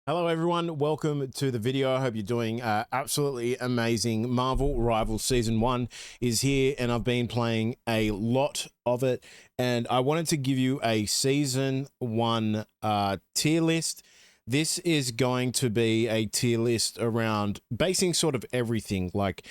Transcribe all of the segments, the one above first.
Hello everyone, welcome to the video. I hope you're doing absolutely amazing. Marvel Rivals Season 1 is here and I've been playing a lot of it, and I wanted to give you a Season 1 tier list. This is going to be a tier list around basing sort of everything, like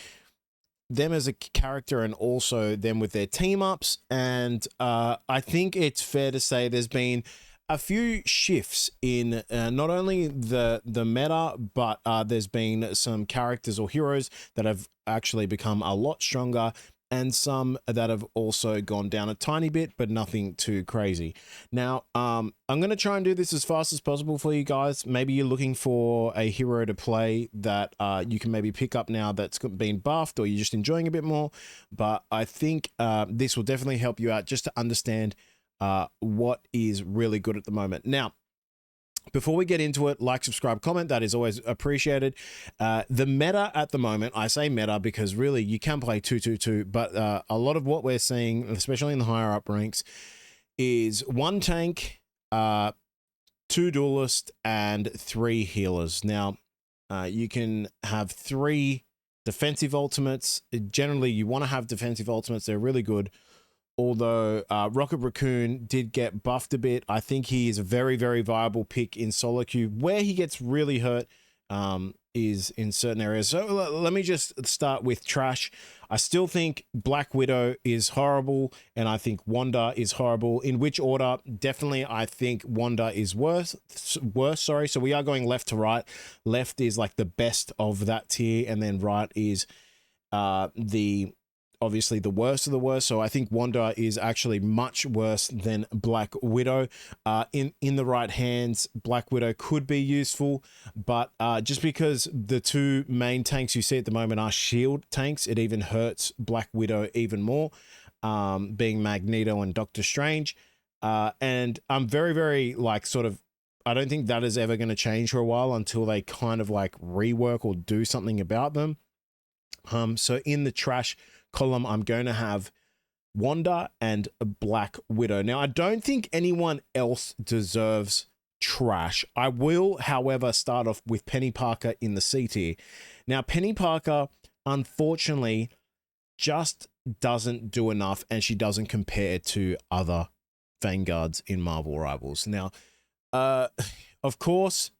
them as a character and also them with their team ups, and I think it's fair to say there's been a few shifts in not only the meta, but there's been some characters or heroes that have actually become a lot stronger, and some that have also gone down a tiny bit, but nothing too crazy. Now, I'm going to try and do this as fast as possible for you guys. Maybe you're looking for a hero to play that you can maybe pick up now that's been buffed, or you're just enjoying a bit more. But I think this will definitely help you out just to understand what is really good at the moment. Now, before we get into it, like, subscribe, comment. That is always appreciated. The meta at the moment, I say meta because really you can play 2-2-2, but a lot of what we're seeing, especially in the higher up ranks, is 1 tank, 2 duelists, and 3 healers. Now, you can have 3 defensive ultimates. Generally, you want to have defensive ultimates. They're really good. Although Rocket Raccoon did get buffed a bit, I think he is a very, very viable pick in solo queue. Where he gets really hurt is in certain areas. So let me just start with trash. I still think Black Widow is horrible, and I think Wanda is horrible. In which order? Definitely, I think Wanda is worse. Sorry. So we are going left to right. Left is like the best of that tier, and then right is obviously the worst of the worst. So I think Wanda is actually much worse than Black Widow. In the right hands, Black Widow could be useful, but just because the 2 main tanks you see at the moment are shield tanks, it even hurts Black Widow even more, being Magneto and Doctor Strange. And I'm very, very I don't think that is ever going to change for a while until they kind of like rework or do something about them. So in the trash column, I'm going to have Wanda and Black Widow. Now, I don't think anyone else deserves trash. I will, however, start off with Penny Parker in the C tier. Now, Penny Parker, unfortunately, just doesn't do enough, and she doesn't compare to other Vanguards in Marvel Rivals. Now, of course,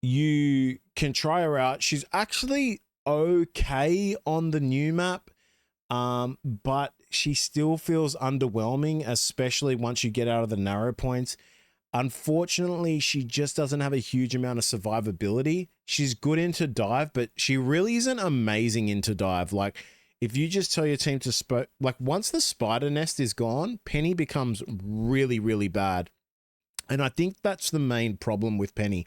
you can try her out. She's actually okay on the new map, but she still feels underwhelming, especially once you get out of the narrow points. Unfortunately, she just doesn't have a huge amount of survivability. She's good into dive, but she really isn't amazing into dive. Like, if you just tell your team to once the spider nest is gone, Penny becomes really, really bad. And I think that's the main problem with Penny.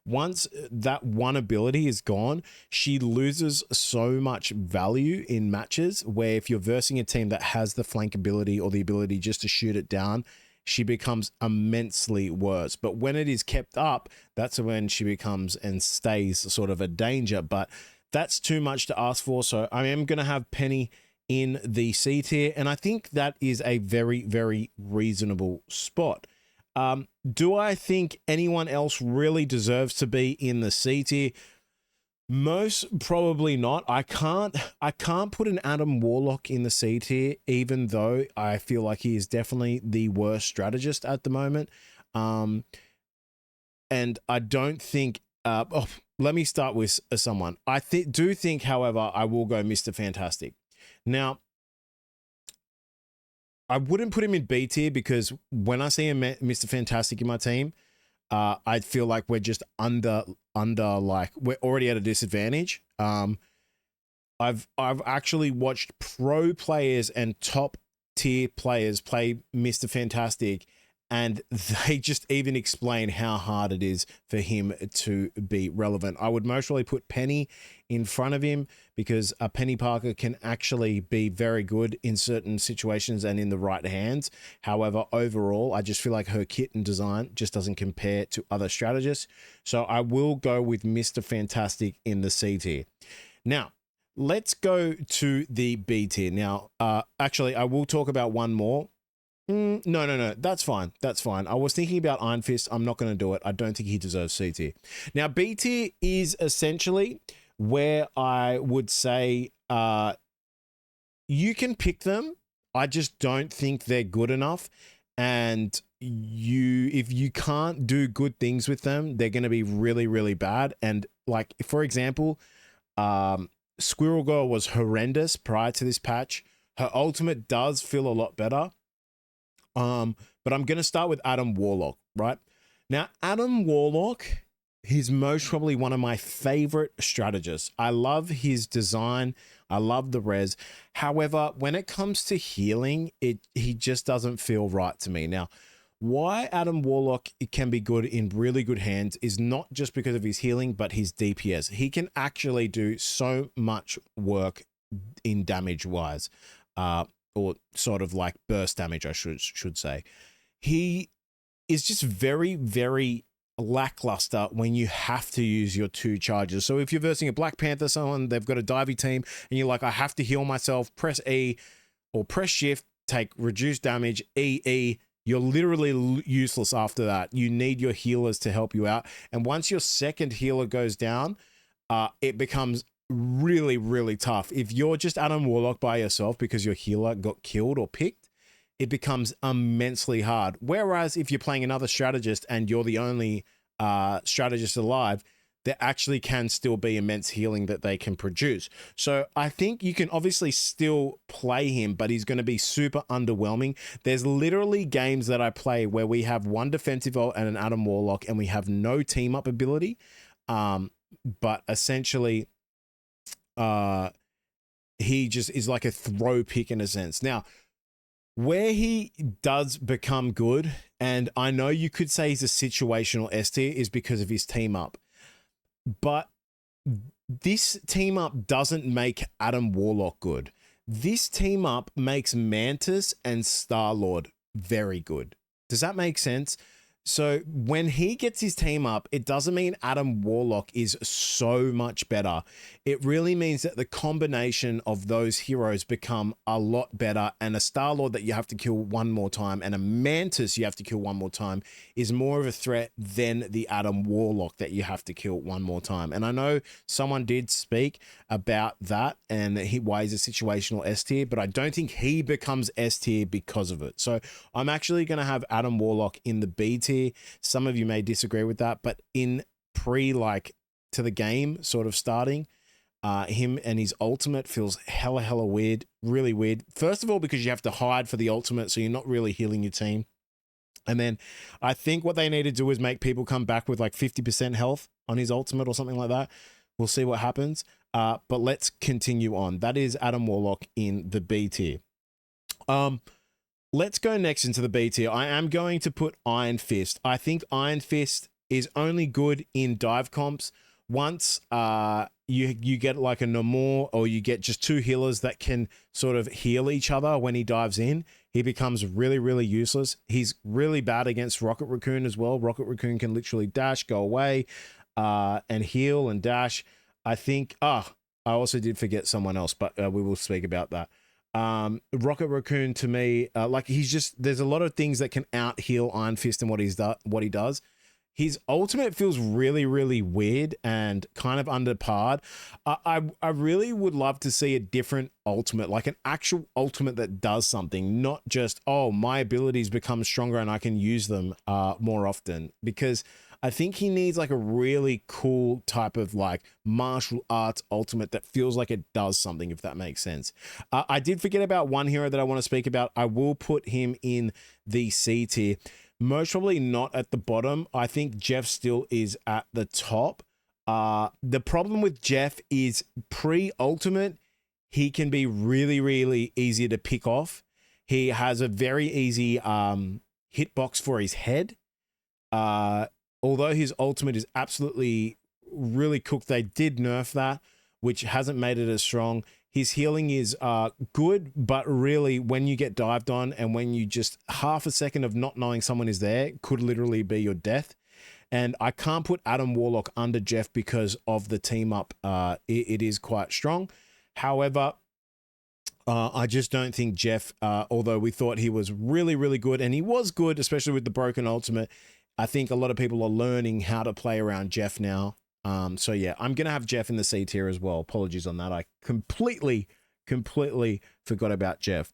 Once that one ability is gone, she loses so much value in matches, where if you're versing a team that has the flank ability or the ability just to shoot it down, she becomes immensely worse. But when it is kept up, that's when she becomes and stays sort of a danger. But that's too much to ask for. So I am going to have Penny in the C tier, and I think that is a very, very reasonable spot. Do I think anyone else really deserves to be in the C tier? Most probably not. I can't put an Adam Warlock in the C tier, even though I feel like he is definitely the worst strategist at the moment. And I don't think. Let me start with someone. I do think, however, I will go Mr. Fantastic. Now, I wouldn't put him in B tier because when I see Mr. Fantastic in my team, I feel like we're just under like we're already at a disadvantage. I've actually watched pro players and top tier players play Mr. Fantastic, and they just even explain how hard it is for him to be relevant. I would most probably put Penny in front of him because a Penny Parker can actually be very good in certain situations and in the right hands. However, overall, I just feel like her kit and design just doesn't compare to other strategists. So I will go with Mr. Fantastic in the C tier. Now, let's go to the B tier. Now, actually, I will talk about one more. No. That's fine. That's fine. I was thinking about Iron Fist. I'm not going to do it. I don't think he deserves C tier. Now, B tier is essentially where I would say you can pick them. I just don't think they're good enough. And if you can't do good things with them, they're going to be really, really bad. And like, for example, Squirrel Girl was horrendous prior to this patch. Her ultimate does feel a lot better. But I'm going to start with Adam Warlock, right? Now, Adam Warlock, he's most probably one of my favorite strategists. I love his design. I love the res. However, when it comes to healing, he just doesn't feel right to me. Now, why Adam Warlock can be good in really good hands is not just because of his healing, but his DPS. He can actually do so much work in damage wise, or sort of like burst damage, I should say. He is just very, very lackluster when you have to use your 2 charges. So if you're versing a Black Panther, someone, they've got a divey team, and you're like, I have to heal myself, press E or press Shift, take reduced damage, E, you're literally useless after that. You need your healers to help you out. And once your second healer goes down, it becomes really, really tough. If you're just Adam Warlock by yourself because your healer got killed or picked, it becomes immensely hard. Whereas if you're playing another strategist and you're the only strategist alive, there actually can still be immense healing that they can produce. So I think you can obviously still play him, but he's going to be super underwhelming. There's literally games that I play where we have one defensive ult and an Adam Warlock and we have no team up ability. But essentially, he just is like a throw pick in a sense. Now, where he does become good, and I know you could say he's a situational S tier, is because of his team up. But this team up doesn't make Adam Warlock good. This team up makes Mantis and Star-Lord very good. Does that make sense? So when he gets his team up, it doesn't mean Adam Warlock is so much better. It really means that the combination of those heroes become a lot better, and a Star-Lord that you have to kill one more time and a Mantis you have to kill one more time is more of a threat than the Adam Warlock that you have to kill one more time. And I know someone did speak about that and why he's a situational S tier, but I don't think he becomes S tier because of it. So I'm actually going to have Adam Warlock in the B tier. Some of you may disagree with that, but in like to the game sort of starting, him and his ultimate feels hella weird, really weird. First of all, because you have to hide for the ultimate, so you're not really healing your team. And then I think what they need to do is make people come back with like 50% health on his ultimate or something like that. We'll see what happens. But let's continue on. That is Adam Warlock in the B tier. Let's go next into the B tier. I am going to put Iron Fist. I think Iron Fist is only good in dive comps. Once you get like a Namor, or you get just 2 healers that can sort of heal each other when he dives in, he becomes really, really useless. He's really bad against Rocket Raccoon as well. Rocket Raccoon can literally dash, go away, and heal and dash. I think, I also did forget someone else, but we will speak about that. Rocket Raccoon to me, like there's a lot of things that can out heal Iron Fist and what he does. His ultimate feels really, really weird and kind of underpowered. I really would love to see a different ultimate, like an actual ultimate that does something, not just, oh, my abilities become stronger and I can use them more often, because I think he needs like a really cool type of like martial arts ultimate that feels like it does something, if that makes sense. I did forget about one hero that I want to speak about. I will put him in the C tier. Most probably not at the bottom. I think Jeff still is at the top. The problem with Jeff is pre-ultimate, he can be really, really easy to pick off. He has a very easy hitbox for his head. Although his ultimate is absolutely really cooked, they did nerf that, which hasn't made it as strong. His healing is good, but really when you get dived on and when you just half a second of not knowing someone is there could literally be your death. And I can't put Adam Warlock under Jeff because of the team up. It is quite strong. However, I just don't think Jeff, although we thought he was really, really good, and he was good, especially with the broken ultimate, I think a lot of people are learning how to play around Jeff now. So yeah, I'm going to have Jeff in the C tier as well. Apologies on that. I completely forgot about Jeff.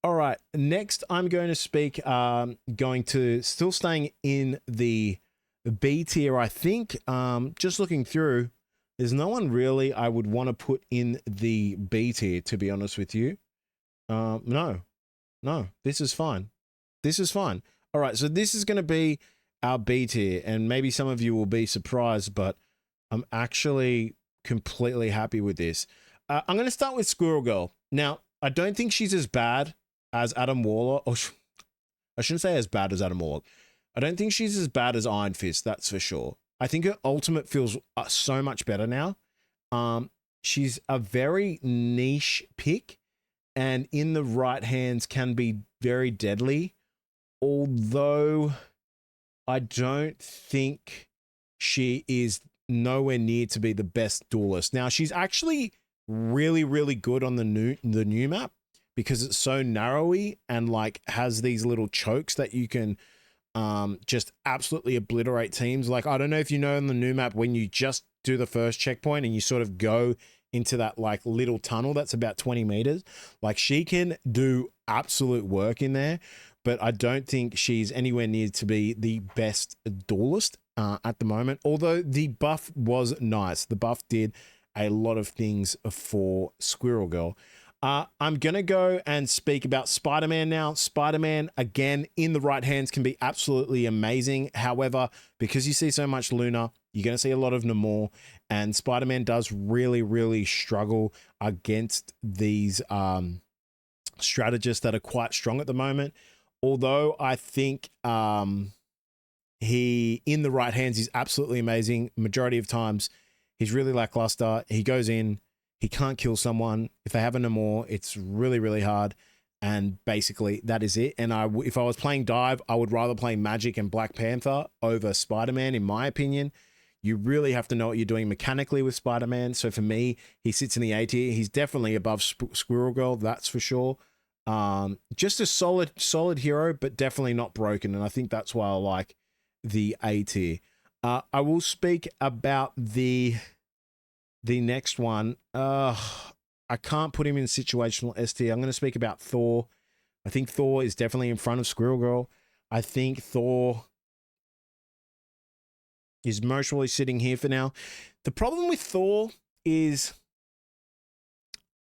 All right, next I'm going to speak, going to still staying in the B tier, I think. Just looking through, there's no one really I would want to put in the B tier, to be honest with you. No, this is fine. This is fine. All right, so this is going to be our B tier, and maybe some of you will be surprised, but I'm actually completely happy with this. I'm going to start with Squirrel Girl. Now, I don't think she's as bad as Adam Warlock, or I shouldn't say as bad as Adam Warlock. I don't think she's as bad as Iron Fist, that's for sure. I think her ultimate feels so much better now. She's a very niche pick, and in the right hands can be very deadly. Although I don't think she is nowhere near to be the best duelist. Now, she's actually really, really good on the new map because it's so narrowy and like has these little chokes that you can just absolutely obliterate teams. Like, I don't know if you know on the new map, when you just do the first checkpoint and you sort of go into that like little tunnel that's about 20 meters, like she can do absolute work in there, but I don't think she's anywhere near to be the best duelist at the moment. Although the buff was nice. The buff did a lot of things for Squirrel Girl. I'm going to go and speak about Spider-Man now. Spider-Man, again, in the right hands can be absolutely amazing. However, because you see so much Luna, you're going to see a lot of Namor, and Spider-Man does really, really struggle against these strategists that are quite strong at the moment. Although I think he, in the right hands, is absolutely amazing. Majority of times, he's really lackluster. He goes in, he can't kill someone. If they have a Namor, it's really, really hard. And basically, that is it. And if I was playing Dive, I would rather play Magic and Black Panther over Spider-Man, in my opinion. You really have to know what you're doing mechanically with Spider-Man. So for me, he sits in the A tier. He's definitely above Squirrel Girl, that's for sure. Just a solid hero, but definitely not broken. And I think that's why I like the A tier. I will speak about the next one. I can't put him in situational S tier. I'm going to speak about Thor. I think Thor is definitely in front of Squirrel Girl. I think Thor is mostly sitting here for now. The problem with Thor is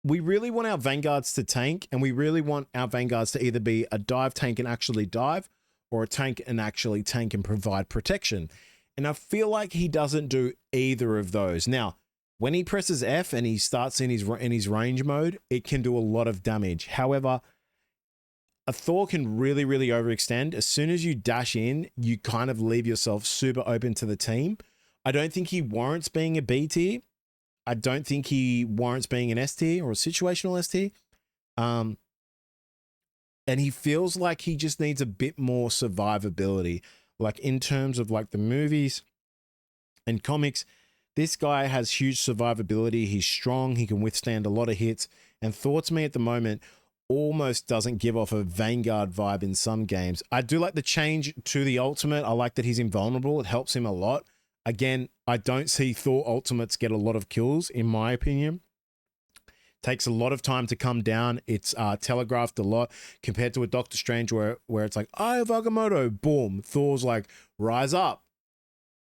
we really want our Vanguards to tank, and we really want our Vanguards to either be a dive tank and actually dive, or a tank and actually tank and provide protection. And I feel like he doesn't do either of those. Now, when he presses F and he starts in his range mode, it can do a lot of damage. However, a Thor can really, really overextend. As soon as you dash in, you kind of leave yourself super open to the team. I don't think he warrants being a B tier. I don't think he warrants being an S tier or a situational S tier. And he feels like he just needs a bit more survivability. Like in terms of like the movies and comics, this guy has huge survivability. He's strong. He can withstand a lot of hits. And Thor, to me at the moment, almost doesn't give off a Vanguard vibe in some games. I do like the change to the ultimate. I like that he's invulnerable. It helps him a lot. Again, I don't see Thor ultimates get a lot of kills, in my opinion. Takes a lot of time to come down. It's telegraphed a lot compared to a Doctor Strange where it's like, I have Agamotto, boom. Thor's like, rise up.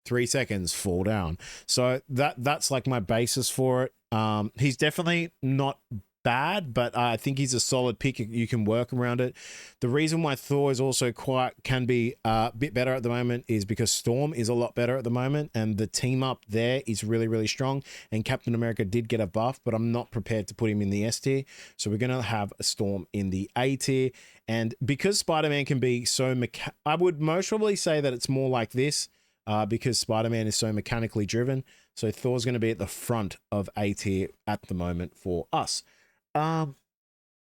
3 seconds, fall down. So that's like my basis for it. He's definitely not bad, but I think he's a solid pick. You can work around it. The reason why Thor is also can be a bit better at the moment is because Storm is a lot better at the moment, and the team up there is really, really strong. And Captain America did get a buff, but I'm not prepared to put him in the S tier. So we're going to have a Storm in the A tier. And because Spider-Man can be so I would most probably say that it's more like this, because Spider-Man is so mechanically driven. So Thor's going to be at the front of A tier at the moment for us.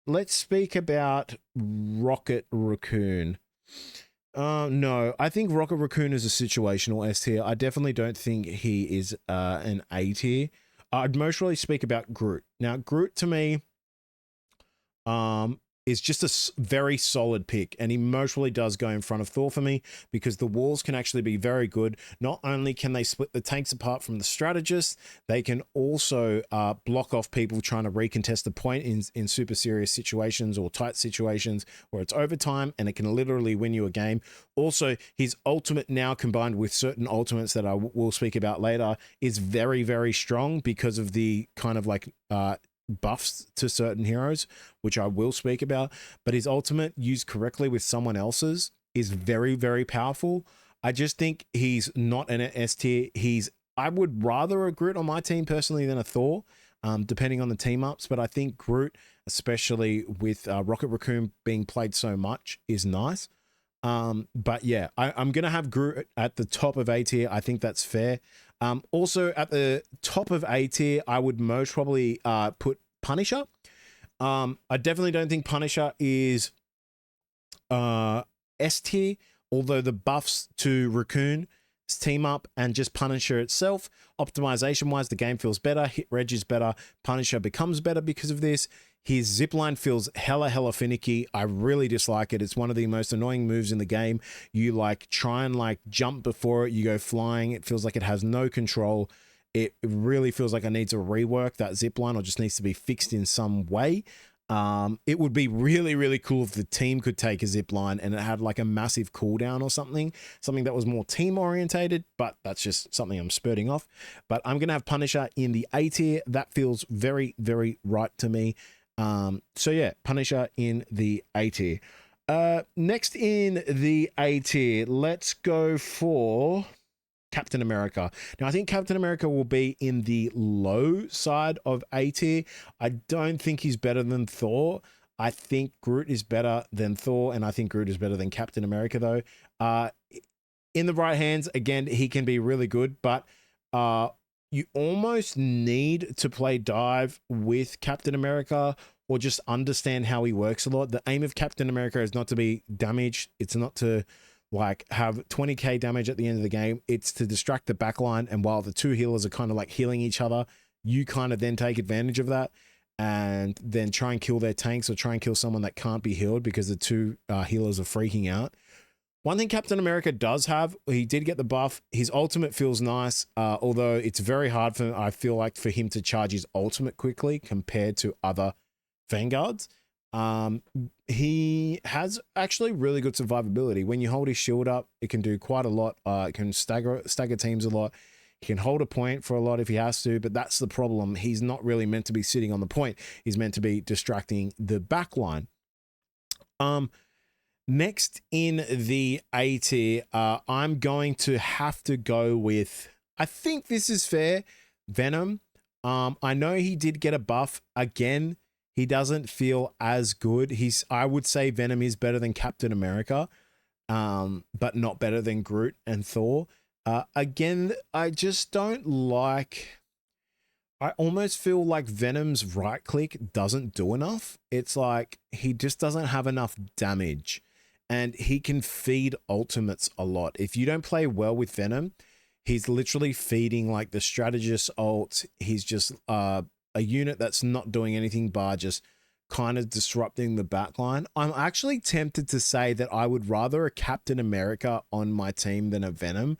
Let's speak about Rocket Raccoon. No, I think Rocket Raccoon is a situational S tier. I definitely don't think he is an A tier. I'd most really speak about Groot. Now, Groot to me, is just a very solid pick, and he mostly does go in front of Thor for me because the walls can actually be very good. Not only can they split the tanks apart from the strategists, they can also block off people trying to recontest the point in super serious situations or tight situations where it's overtime, and it can literally win you a game. Also, his ultimate now combined with certain ultimates that I will speak about later is very, very strong because of the kind of like buffs to certain heroes, which I will speak about. But his ultimate used correctly with someone else's is very, very powerful. I just think he's not an S tier. I would rather a Groot on my team personally than a Thor, depending on the team ups. But I think Groot, especially with Rocket Raccoon being played so much, is nice. But yeah, I'm going to have Groot at the top of A tier. I think that's fair. Also at the top of A tier, I would most probably put Punisher. I definitely don't think Punisher is S tier, although the buffs to Raccoon, team up, and just Punisher itself, optimization wise, the game feels better. Hit reg is better. Punisher becomes better because of this. His zipline feels hella finicky. I really dislike it. It's one of the most annoying moves in the game. You like try and like jump before it, you go flying. It feels like it has no control. It really feels like it needs a rework, that zipline, or just needs to be fixed in some way. It would be really cool if the team could take a zipline and it had like a massive cooldown or something that was more team orientated, but that's just something I'm spurting off. But I'm going to have Punisher in the A tier. That feels very right to me. So yeah, Punisher in the A tier. Next in the A tier, let's go for Captain America. Now, I think Captain America will be in the low side of A tier. I don't think he's better than Thor. I think Groot is better than Thor, and I think Groot is better than Captain America, though. In the right hands, again, he can be really good, but you almost need to play dive with Captain America or just understand how he works a lot. The aim of Captain America is not to be damaged. It's not to like have 20k damage at the end of the game. It's to distract the backline, and while the two healers are kind of like healing each other, you kind of then take advantage of that and then try and kill their tanks or try and kill someone that can't be healed because the two healers are freaking out. One thing Captain America does have, he did get the buff. His ultimate feels nice, although it's very hard for, I feel like, for him to charge his ultimate quickly compared to other Vanguards. He has actually really good survivability. When you hold his shield up, it can do quite a lot. It can stagger teams a lot. He can hold a point for a lot if he has to, but that's the problem. He's not really meant to be sitting on the point. He's meant to be distracting the backline. Next in the A tier, I'm going to have to go with, I think this is fair, Venom. I know he did get a buff. Again, he doesn't feel as good. I would say Venom is better than Captain America, but not better than Groot and Thor. Again, I just don't like... I almost feel like Venom's right click doesn't do enough. It's like he just doesn't have enough damage, and he can feed ultimates a lot. If you don't play well with Venom, he's literally feeding like the strategist ult. He's just a unit that's not doing anything but just kind of disrupting the backline. I'm actually tempted to say that I would rather a Captain America on my team than a Venom,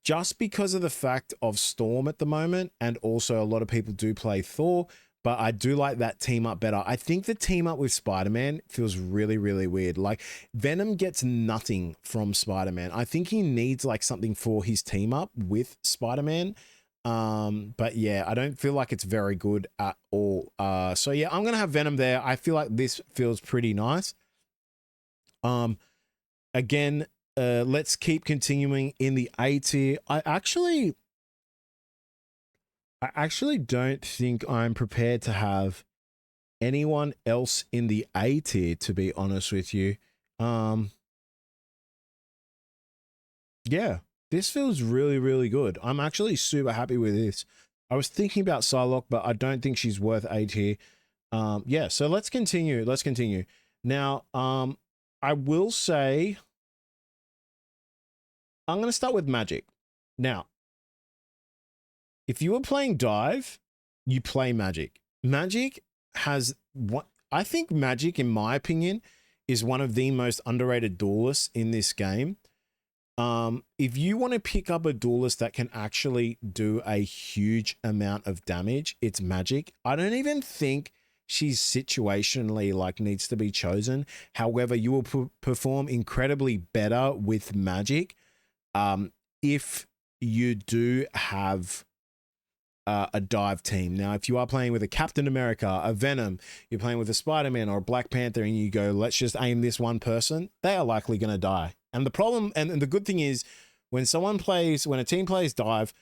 just because of the fact of Storm at the moment, and also a lot of people do play Thor, but I do like that team up better. I think the team up with Spider-Man feels really weird. Like, Venom gets nothing from Spider-Man. I think he needs like something for his team up with Spider-Man. But yeah, I don't feel like it's very good at all. So yeah, I'm gonna have Venom there. I feel like this feels pretty nice. Again, let's keep continuing in the A tier. I actually don't think I'm prepared to have anyone else in the A tier, to be honest with you. Yeah, this feels really good. I'm actually super happy with this. I was thinking about Psylocke, but I don't think she's worth A tier. Yeah, so let's continue. Now, I will say I'm going to start with Magic. Now, if you were playing Dive, you play Magic. Magic has what I think Magic, in my opinion, is one of the most underrated duelists in this game. If you want to pick up a duelist that can actually do a huge amount of damage, it's Magic. I don't even think she's situationally like needs to be chosen. However, you will perform incredibly better with Magic if you do have a dive team. Now, if you are playing with a Captain America, a Venom, you're playing with a Spider-Man or a Black Panther, and you go, let's just aim this one person, they are likely going to die. And the problem, and the good thing is, when a team plays dive,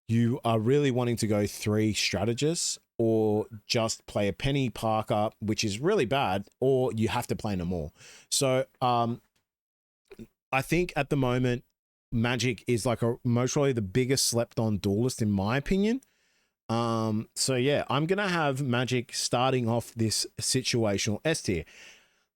you are really wanting to go 3 strategists or just play a Penny Parker, which is really bad, or you have to play Namor. So I think at the moment, Magic is like most probably the biggest slept on duelist in my opinion. So yeah, I'm going to have Magic starting off this situational S tier.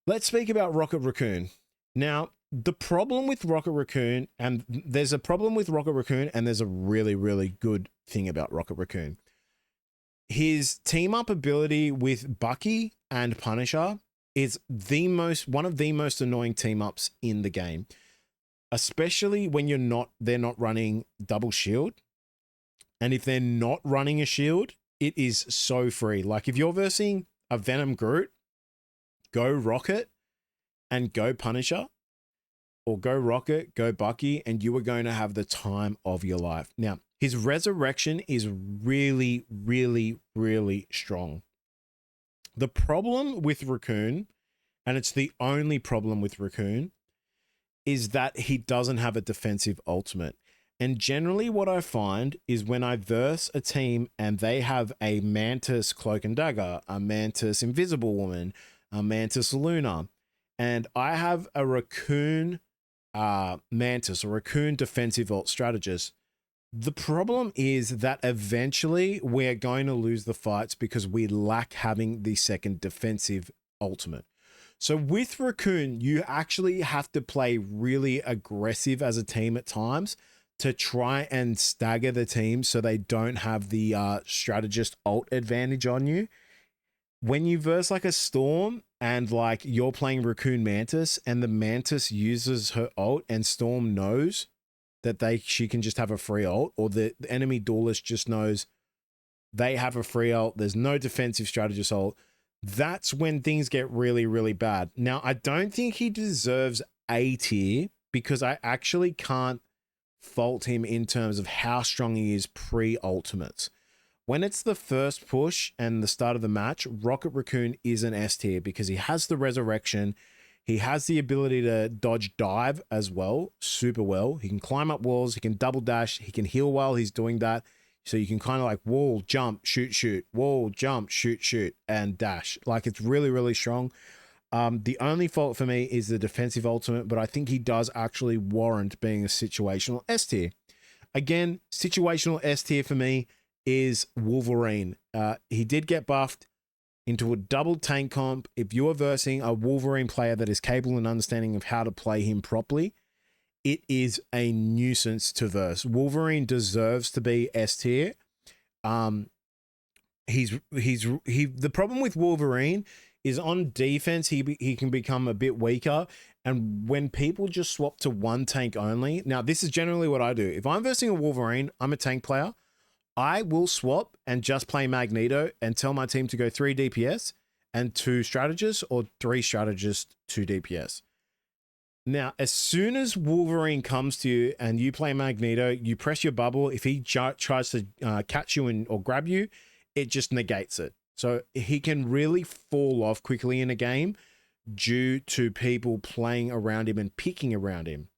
Let's speak about Rocket Raccoon. Now, the problem with Rocket Raccoon, and there's a problem with Rocket Raccoon, and there's a really, really good thing about Rocket Raccoon. His team up ability with Bucky and Punisher is one of the most annoying team ups in the game, especially when they're not running double shield. And if they're not running a shield, it is so free. Like if you're versing a Venom Groot, go Rocket and go Punisher, or go Rocket, go Bucky, and you are going to have the time of your life. Now, his resurrection is really, really, really strong. The problem with Raccoon, and it's the only problem with Raccoon, is that he doesn't have a defensive ultimate. And generally what I find is when I verse a team and they have a Mantis Cloak and Dagger, a Mantis Invisible Woman, a Mantis Luna, and I have a Raccoon Mantis or Raccoon defensive ult strategist, the problem is that eventually we're going to lose the fights because we lack having the second defensive ultimate. So with Raccoon, you actually have to play really aggressive as a team at times to try and stagger the team so they don't have the strategist ult advantage on you. When you verse like a Storm and like you're playing Raccoon Mantis and the Mantis uses her ult and Storm knows that she can just have a free ult, or the enemy duelist just knows they have a free ult, there's no defensive strategist ult, that's when things get really, really bad. Now, I don't think he deserves A tier because I actually can't fault him in terms of how strong he is pre-ultimates. When it's the first push and the start of the match, Rocket Raccoon is an S tier because he has the resurrection. He has the ability to dodge dive as well, super well. He can climb up walls. He can double dash. He can heal while he's doing that. So you can kind of like wall, jump, shoot, wall, jump, shoot, and dash. Like it's really, really strong. The only fault for me is the defensive ultimate, but I think he does actually warrant being a situational S tier. Again, situational S tier for me is Wolverine. He did get buffed into a double tank comp. If you are versing a Wolverine player that is capable and understanding of how to play him properly, it is a nuisance to verse. Wolverine deserves to be S tier. The problem with Wolverine is on defense, he can become a bit weaker. And when people just swap to one tank only, now this is generally what I do. If I'm versing a Wolverine, I'm a tank player, I will swap and just play Magneto and tell my team to go 3 DPS and 2 strategists, or 3 strategists, 2 DPS. Now, as soon as Wolverine comes to you and you play Magneto, you press your bubble. If he tries to catch you or grab you, it just negates it. So he can really fall off quickly in a game due to people playing around him and picking around him.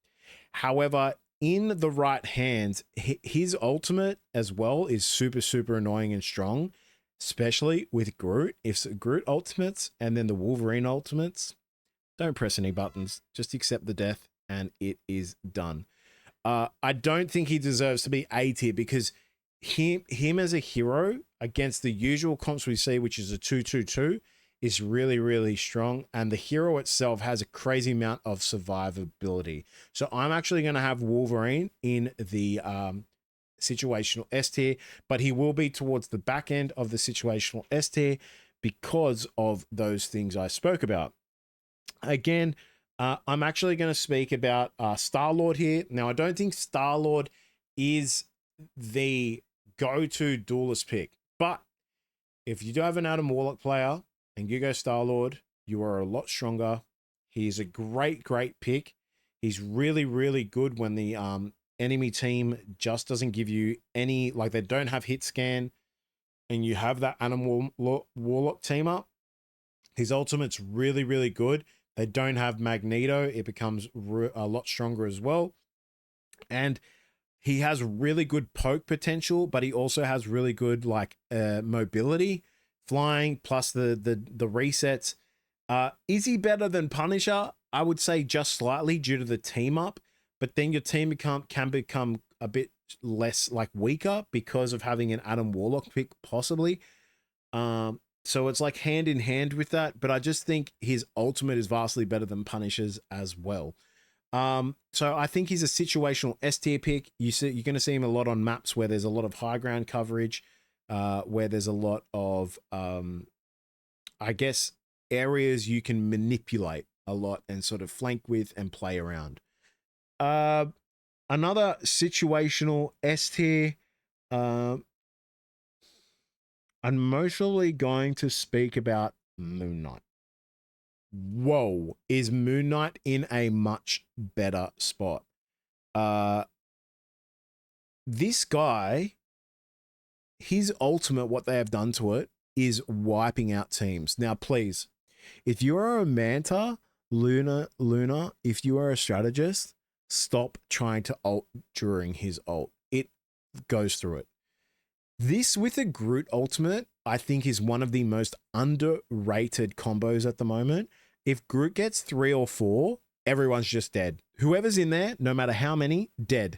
However, in the right hands, his ultimate as well is super, super annoying and strong, especially with Groot. If Groot ultimates and then the Wolverine ultimates, don't press any buttons, just accept the death and it is done. I don't think he deserves to be A tier because him as a hero against the usual comps we see, which is a 2-2-2, is really, really strong. And the hero itself has a crazy amount of survivability. So I'm actually going to have Wolverine in the situational S tier, but he will be towards the back end of the situational S tier because of those things I spoke about. Again, I'm actually going to speak about Star-Lord here. Now, I don't think Star-Lord is the go-to duelist pick, but if you do have an Adam Warlock player and you go Star-Lord, you are a lot stronger. He's a great, great pick. He's really, really good when the enemy team just doesn't give you any, like they don't have hit scan, and you have that Adam Warlock team up. His ultimate's really, really good. They don't have Magneto. It becomes a lot stronger as well. And he has really good poke potential, but he also has really good like mobility, flying, plus the resets. Is he better than Punisher? I would say just slightly due to the team up, but then your team can become a bit less like weaker because of having an Adam Warlock pick possibly. So it's like hand in hand with that, but I just think his ultimate is vastly better than Punisher's as well. So I think he's a situational S tier pick. You're going to see him a lot on maps where there's a lot of high ground coverage, where there's a lot of, I guess, areas you can manipulate a lot and sort of flank with and play around. Another situational S tier, I'm mostly going to speak about Moon Knight. Whoa, is Moon Knight in a much better spot? This guy, his ultimate, what they have done to it is wiping out teams. Now, please, if you are a Manta, Luna, if you are a strategist, stop trying to ult during his ult. It goes through it. This with a Groot ultimate, I think is one of the most underrated combos at the moment. If Groot gets 3 or 4, everyone's just dead. Whoever's in there, no matter how many, dead.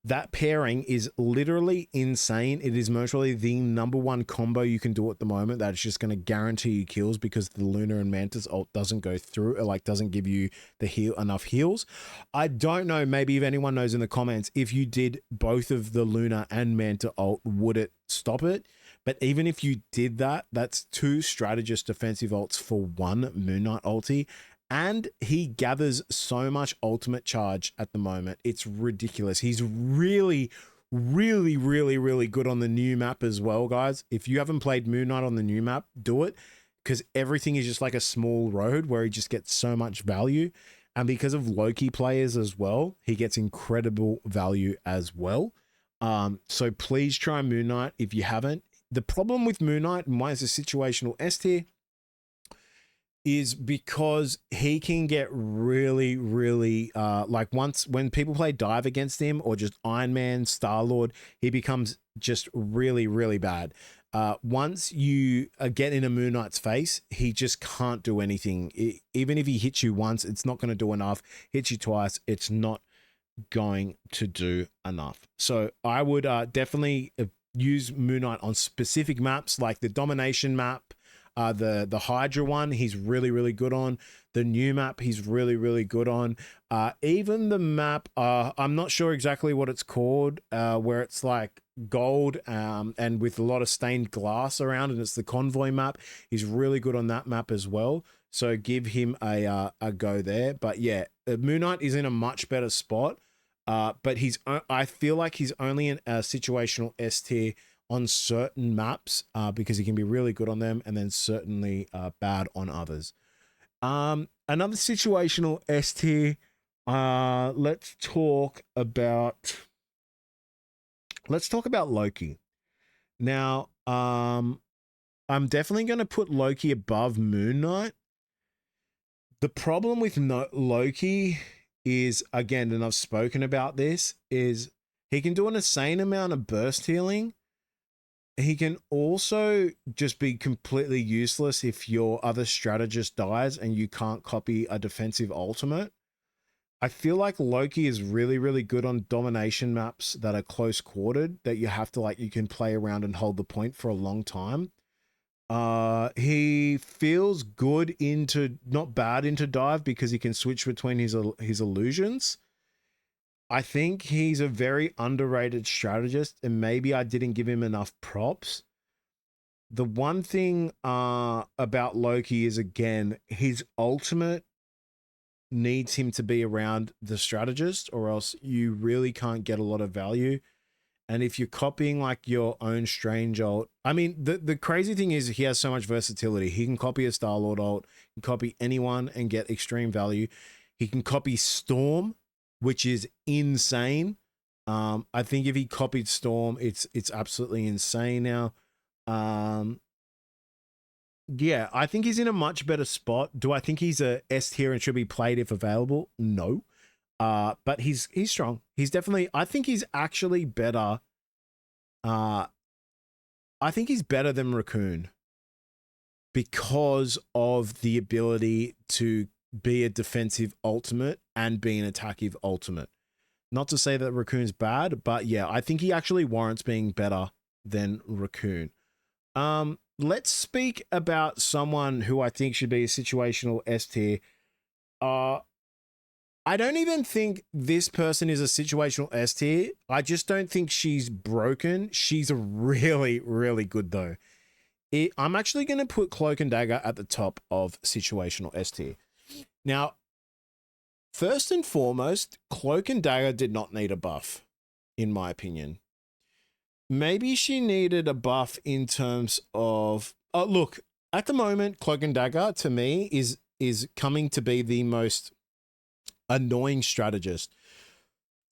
That pairing is literally insane. It is mostly the #1 combo you can do at the moment that's just going to guarantee you kills because the Luna and Mantis ult doesn't go through, or like doesn't give you the enough heals. I don't know, maybe if anyone knows in the comments, if you did both of the Luna and Manta ult, would it stop it? But even if you did that, that's 2 strategist defensive ults for 1 Moon Knight ulti. And he gathers so much ultimate charge at the moment. It's ridiculous. He's really, really, really, really good on the new map as well, guys. If you haven't played Moon Knight on the new map, do it, because everything is just like a small road where he just gets so much value. And because of Loki players as well, he gets incredible value as well. So please try Moon Knight if you haven't. The problem with Moon Knight and why it's a situational S tier is because he can get really, really, like when people play dive against him or just Iron Man, Star-Lord, he becomes just really, really bad. Once you get in a Moon Knight's face, he just can't do anything. Even if he hits you once, it's not going to do enough. Hits you twice, it's not going to do enough. So I would definitely use Moon Knight on specific maps like the Domination map, the Hydra one, he's really, really good on. The new map, he's really, really good on. Even the map, I'm not sure exactly what it's called, where it's like gold and with a lot of stained glass around, and it's the Convoy map. He's really good on that map as well. So give him a go there. But yeah, Moon Knight is in a much better spot. But I feel like he's only in a situational S tier on certain maps because he can be really good on them and then certainly bad on others. Another situational S tier, let's talk about Loki. Now, I'm definitely going to put Loki above Moon Knight. The problem with Loki is, again, and I've spoken about this, is he can do an insane amount of burst healing. He can also just be completely useless if your other strategist dies and you can't copy a defensive ultimate. I feel like Loki is really, really good on domination maps that are close quartered, that you have to you can play around and hold the point for a long time. He feels good not bad into dive because he can switch between his illusions. I think he's a very underrated strategist, and maybe I didn't give him enough props. The one thing about Loki is, again, his ultimate needs him to be around the strategist, or else you really can't get a lot of value. And if you're copying like your own strange ult, I mean, the crazy thing is he has so much versatility. He can copy a Star-Lord ult, he can copy anyone and get extreme value. He can copy Storm, which is insane. I think if he copied Storm, it's absolutely insane now. Yeah, I think he's in a much better spot. Do I think he's a S tier and should be played if available? No. But he's strong. He's definitely, I think he's actually better. I think he's better than Raccoon because of the ability to be a defensive ultimate and be an attackive ultimate. Not to say that Raccoon's bad, but yeah, I think he actually warrants being better than Raccoon. Let's speak about someone who I think should be a situational S tier. I don't even think this person is a situational S tier. I just don't think she's broken. She's really, really good though. I'm actually going to put Cloak and Dagger at the top of situational S tier. Now, first and foremost, Cloak and Dagger did not need a buff, in my opinion. Maybe she needed a buff in terms of... look, at the moment, Cloak and Dagger, to me, is coming to be the most annoying strategist.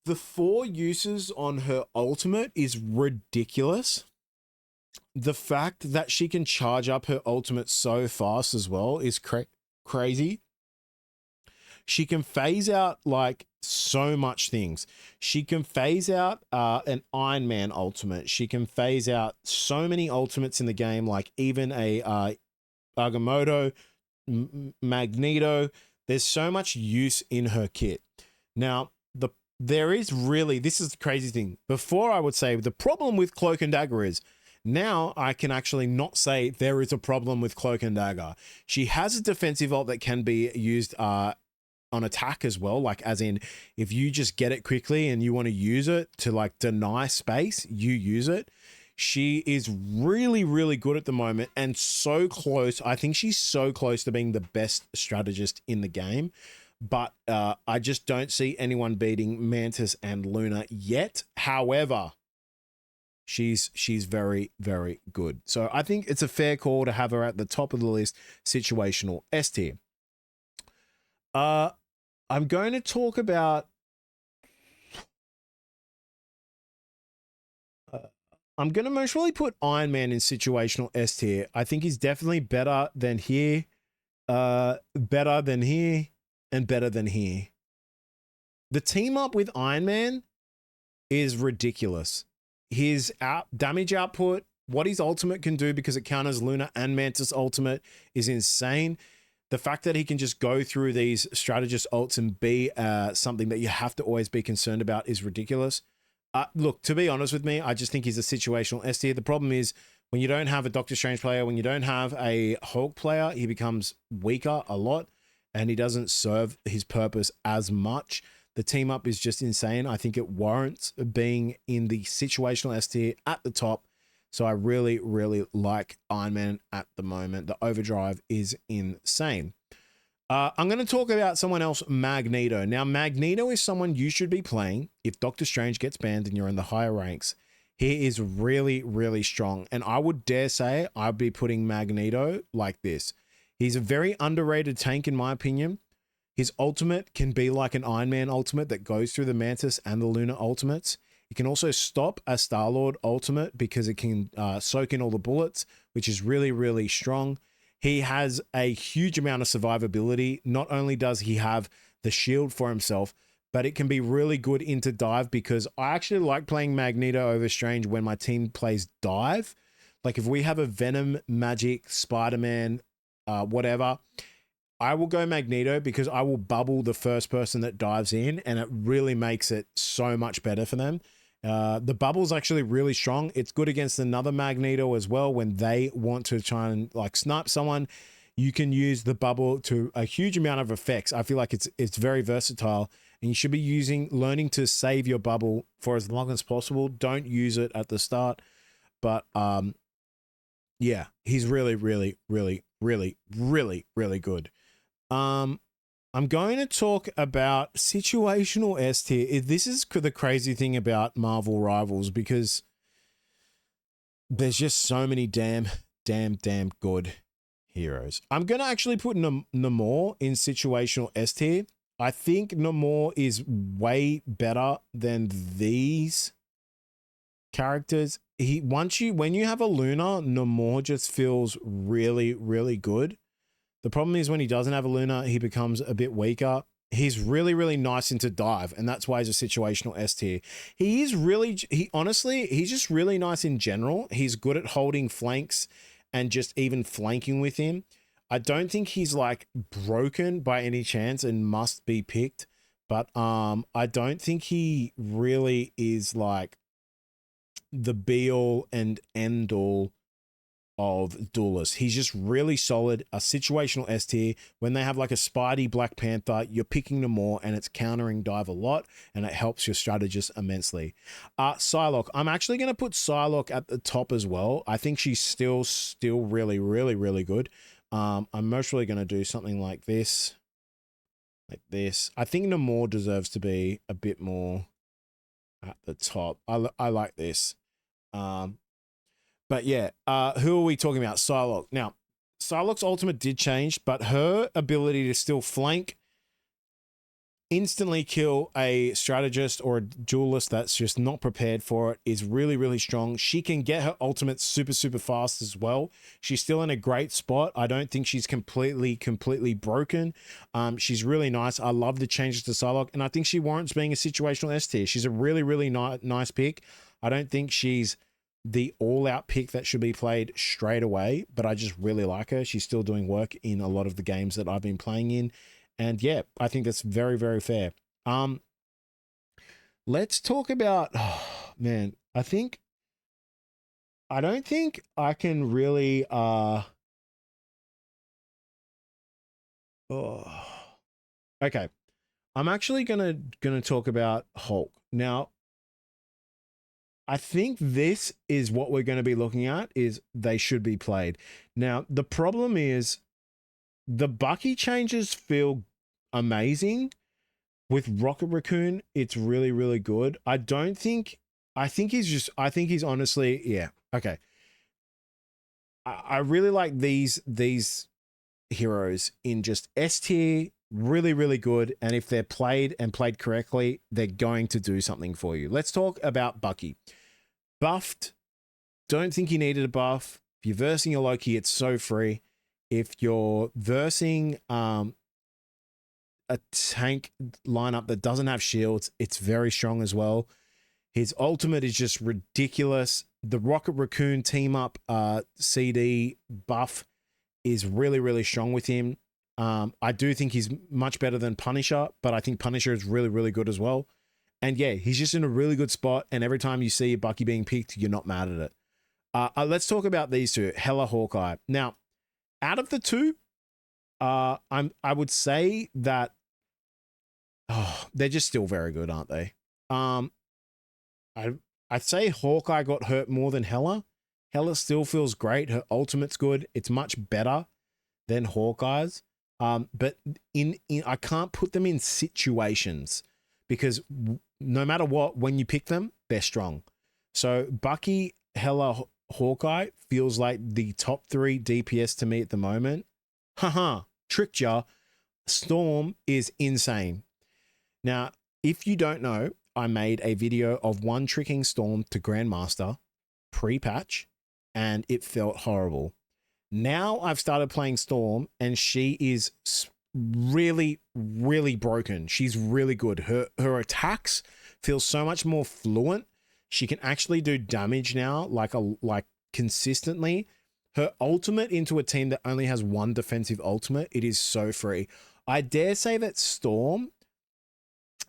The 4 uses on her ultimate is ridiculous. The fact that she can charge up her ultimate so fast as well is crazy. She can phase out like so much things. She can phase out an Iron Man ultimate. She can phase out so many ultimates in the game, like even a Agamotto, Magneto. There's so much use in her kit. Now, there is really, this is the crazy thing. Before I would say the problem with Cloak and Dagger is, now I can actually not say there is a problem with Cloak and Dagger. She has a defensive ult that can be used on attack as well. Like as in, if you just get it quickly and you want to use it to like deny space, you use it. She is really, really good at the moment and so close. I think she's so close to being the best strategist in the game. But I just don't see anyone beating Mantis and Luna yet. However, she's very, very good. So I think it's a fair call to have her at the top of the list, situational S tier. I'm going to talk about... I'm going to most probably put Iron Man in situational S tier. I think he's definitely better than here, better than here, and better than here. The team up with Iron Man is ridiculous. His damage output, what his ultimate can do because it counters Luna and Mantis ultimate is insane. The fact that he can just go through these strategist ults and be something that you have to always be concerned about is ridiculous. Look, to be honest with me, I just think he's a situational S tier. The problem is when you don't have a Doctor Strange player, when you don't have a Hulk player, he becomes weaker a lot and he doesn't serve his purpose as much. The team up is just insane. I think it warrants being in the situational S tier at the top. So I really, really like Iron Man at the moment. The overdrive is insane. I'm going to talk about someone else, Magneto. Now, Magneto is someone you should be playing if Doctor Strange gets banned and you're in the higher ranks. He is really, really strong. And I would dare say I'd be putting Magneto like this. He's a very underrated tank, in my opinion. His ultimate can be like an Iron Man ultimate that goes through the Mantis and the Luna ultimates. It can also stop a Star-Lord ultimate because it can soak in all the bullets, which is really, really strong. He has a huge amount of survivability. Not only does he have the shield for himself, but it can be really good into dive because I actually like playing Magneto over Strange when my team plays dive. Like if we have a Venom, Magic, Spider-Man, whatever, I will go Magneto because I will bubble the first person that dives in and it really makes it so much better for them. The bubble's actually really strong. It's good against another Magneto as well. When they want to try and like snipe someone, you can use the bubble to a huge amount of effects. I feel like it's very versatile and you should be learning to save your bubble for as long as possible. Don't use it at the start, but Yeah, he's really, really, really, really, really, really good. Um, I'm going to talk about situational S tier. This is the crazy thing about Marvel Rivals because there's just so many damn good heroes. I'm going to actually put Namor in situational S tier. I think Namor is way better than these characters. When you have a Luna, Namor just feels really, really good. The problem is when he doesn't have a Luna, he becomes a bit weaker. He's really, really nice into dive, and that's why he's a situational S tier. He's just really nice in general. He's good at holding flanks and just even flanking with him. I don't think he's like broken by any chance and must be picked, but I don't think he really is like the be all and end all of duelists. He's just really solid, a situational S tier. When they have like a Spidey Black Panther, you're picking them more and it's countering dive a lot and it helps your strategist immensely. Psylocke. I'm actually going to put Psylocke at the top as well. I think she's still really, really, really good. I'm mostly going to do something like this. Like this. I think Namor deserves to be a bit more at the top. I like this. But yeah, who are we talking about? Psylocke. Now, Psylocke's ultimate did change, but her ability to still flank, instantly kill a strategist or a duelist that's just not prepared for it is really, really strong. She can get her ultimate super, super fast as well. She's still in a great spot. I don't think she's completely broken. She's really nice. I love the changes to Psylocke, and I think she warrants being a situational S tier. She's a really, really nice pick. I don't think she's the all-out pick that should be played straight away, but I just really like her. She's still doing work in a lot of the games that I've been playing in. And yeah, I think that's very, very fair. Let's talk about, oh, man, I don't think I can really, okay. I'm actually gonna talk about Hulk. Now, I think this is what we're going to be looking at is they should be played. Now, the problem is the Bucky changes feel amazing. With Rocket Raccoon, it's really, really good. I think he's honestly, yeah. Okay. I really like these heroes in just S tier, really, really good. And if they're played and played correctly, they're going to do something for you. Let's talk about Bucky. Buffed, don't think you needed a buff. If you're versing a Loki, it's so free. If you're versing a tank lineup that doesn't have shields, it's very strong as well. His ultimate is just ridiculous. The Rocket Raccoon team up CD buff is really, really strong with him. I do think he's much better than Punisher, but I think Punisher is really, really good as well. And yeah, he's just in a really good spot. And every time you see Bucky being picked, you're not mad at it. Let's talk about these two, Hela, Hawkeye. Now, out of the two, I would say that they're just still very good, aren't they? I'd say Hawkeye got hurt more than Hela. Hela still feels great. Her ultimate's good. It's much better than Hawkeye's. But in I can't put them in situations because no matter what, when you pick them, they're strong. So Bucky, Hela, Hawkeye feels like the top 3 DPS to me at the moment. Haha, tricked ya. Storm is insane. Now, if you don't know, I made a video of one tricking Storm to Grandmaster pre-patch, and it felt horrible. Now I've started playing Storm, and she is really, really broken. She's really good. Her attacks feel so much more fluent. She can actually do damage now, like consistently. Her ultimate into a team that only has one defensive ultimate, it is so free. I dare say that Storm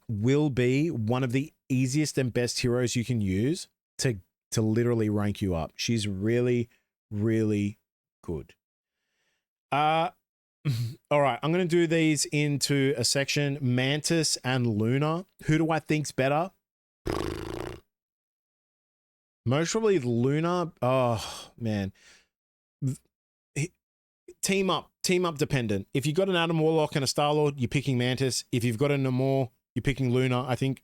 will be one of the easiest and best heroes you can use to literally rank you up. She's really, really good. All right, I'm going to do these into a section. Mantis and Luna. Who do I think's better? Most probably Luna. Oh, man. team up dependent. If you've got an Adam Warlock and a Star-Lord, you're picking Mantis. If you've got a Namor, you're picking Luna. I think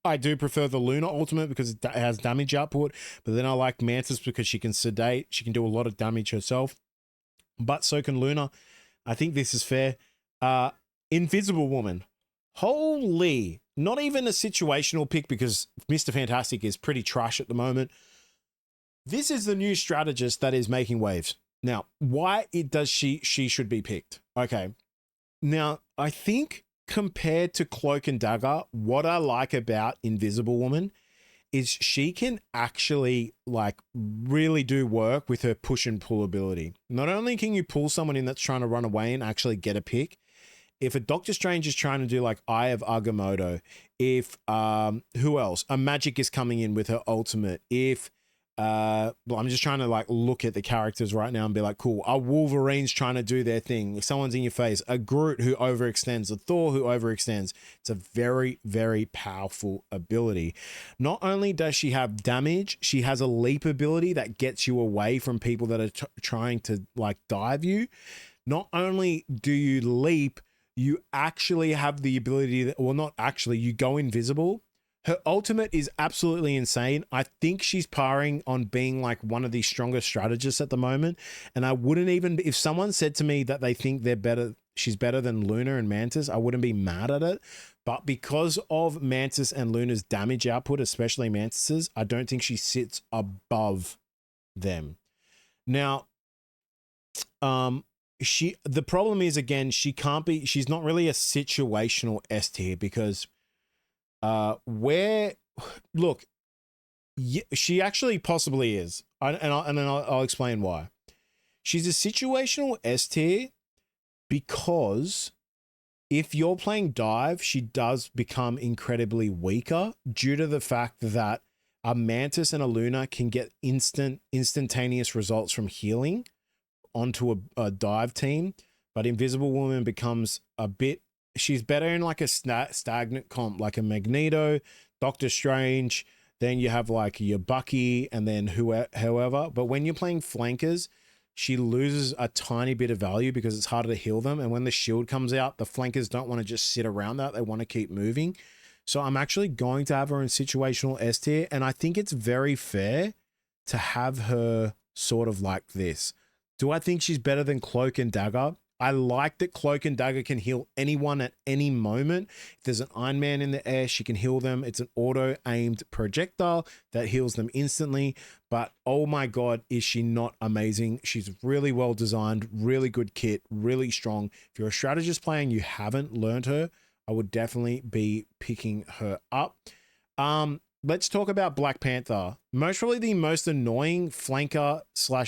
I do prefer the Luna ultimate because it has damage output, but then I like Mantis because she can sedate. She can do a lot of damage herself, but so can Luna. I think this is fair. Invisible Woman. Holy, not even a situational pick because Mr. Fantastic is pretty trash at the moment. This is the new strategist that is making waves. Now, why does she should be picked? Okay. Now, I think compared to Cloak and Dagger, what I like about Invisible Woman is she can actually like really do work with her push and pull ability. Not only can you pull someone in that's trying to run away and actually get a pick, if a Doctor Strange is trying to do like Eye of Agamotto, if who else? A Magic is coming in with her ultimate, if well, I'm just trying to like look at the characters right now and be like, cool, a Wolverine's trying to do their thing, someone's in your face, a Groot who overextends, a Thor who overextends. It's a very, very powerful ability. Not only does she have damage, she has a leap ability that gets you away from people that are trying to like dive you. Not only do you leap, you actually have the ability that, well, not actually, you go invisible. Her ultimate is absolutely insane. I think she's parring on being like one of the strongest strategists at the moment. And I wouldn't even, if someone said to me that they think they're better, she's better than Luna and Mantis, I wouldn't be mad at it. But because of Mantis and Luna's damage output, especially Mantis's, I don't think she sits above them. Now, the problem is, again, she's not really a situational S tier because she actually possibly is. I'll explain why. She's a situational S tier because if you're playing dive, she does become incredibly weaker due to the fact that a Mantis and a Luna can get instantaneous results from healing onto a dive team, but Invisible Woman becomes she's better in like a stagnant comp, like a Magneto, Doctor Strange, then you have like your Bucky, and then however. But when you're playing flankers, she loses a tiny bit of value because it's harder to heal them. And when the shield comes out, the flankers don't want to just sit around that. They want to keep moving. So I'm actually going to have her in situational S tier. And I think it's very fair to have her sort of like this. Do I think she's better than Cloak and Dagger? I like that Cloak and Dagger can heal anyone at any moment. If there's an Iron Man in the air, she can heal them. It's an auto-aimed projectile that heals them instantly. But oh my God, is she not amazing? She's really well designed, really good kit, really strong. If you're a strategist player and you haven't learned her, I would definitely be picking her up. Let's talk about Black Panther. Probably the most annoying flanker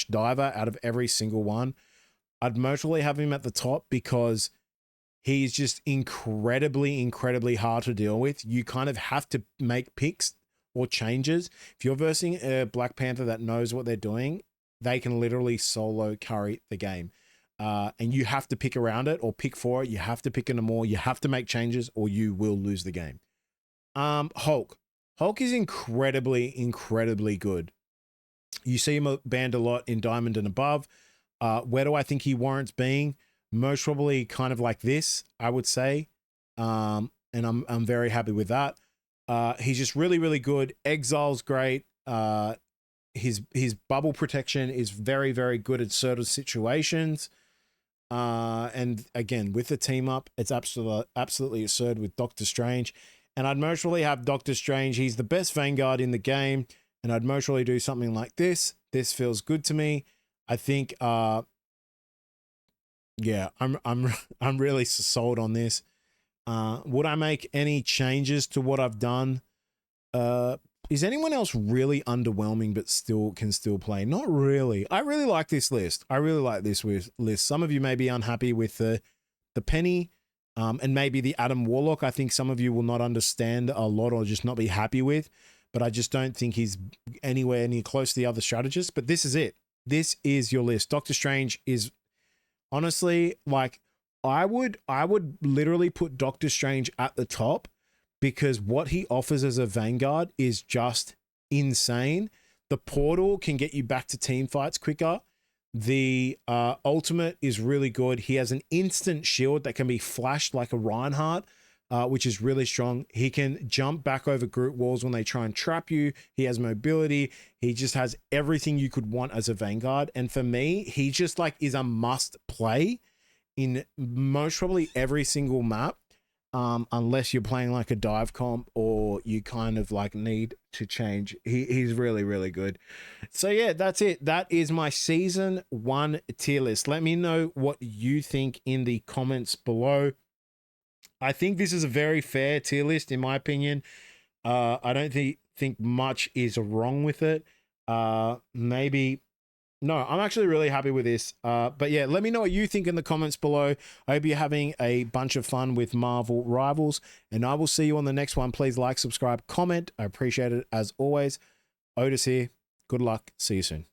/ diver out of every single one. I'd mostly have him at the top because he's just incredibly, incredibly hard to deal with. You kind of have to make picks or changes. If you're versing a Black Panther that knows what they're doing, they can literally solo carry the game. And you have to pick around it or pick for it. You have to pick in them more. You have to make changes or you will lose the game. Hulk. Hulk is incredibly, incredibly good. You see him banned a lot in Diamond and above. Where do I think he warrants being? Most probably kind of like this, I would say. And I'm very happy with that. He's just really, really good. Exile's great. His bubble protection is very, very good at certain situations. And again, with the team up, it's absolutely absurd with Doctor Strange. And I'd most probably have Doctor Strange. He's the best Vanguard in the game. And I'd most probably do something like this. This feels good to me. I think, yeah, I'm really sold on this. Would I make any changes to what I've done? Is anyone else really underwhelming but can still play? Not really. I really like this list. I really like this list. Some of you may be unhappy with the Penny, and maybe the Adam Warlock. I think some of you will not understand a lot or just not be happy with, but I just don't think he's anywhere near close to the other strategists. But this is it. This is your list. Doctor Strange is honestly like, I would literally put Doctor Strange at the top because what he offers as a Vanguard is just insane. The portal can get you back to team fights quicker. The ultimate is really good. He has an instant shield that can be flashed like a Reinhardt, which is really strong. He can jump back over group walls when they try and trap you. He has mobility. He just has everything you could want as a Vanguard. And for me, he just like is a must play in most probably every single map. Unless you're playing like a dive comp or you kind of like need to change. He's really, really good. So yeah, that's it. That is my season 1 tier list. Let me know what you think in the comments below. I think this is a very fair tier list in my opinion. I don't think much is wrong with it. Maybe no, I'm actually really happy with this. But yeah, let me know what you think in the comments below. I hope you're having a bunch of fun with Marvel Rivals, and I will see you on the next one. Please like, subscribe, comment. I appreciate it as always. Otis here. Good luck. See you soon.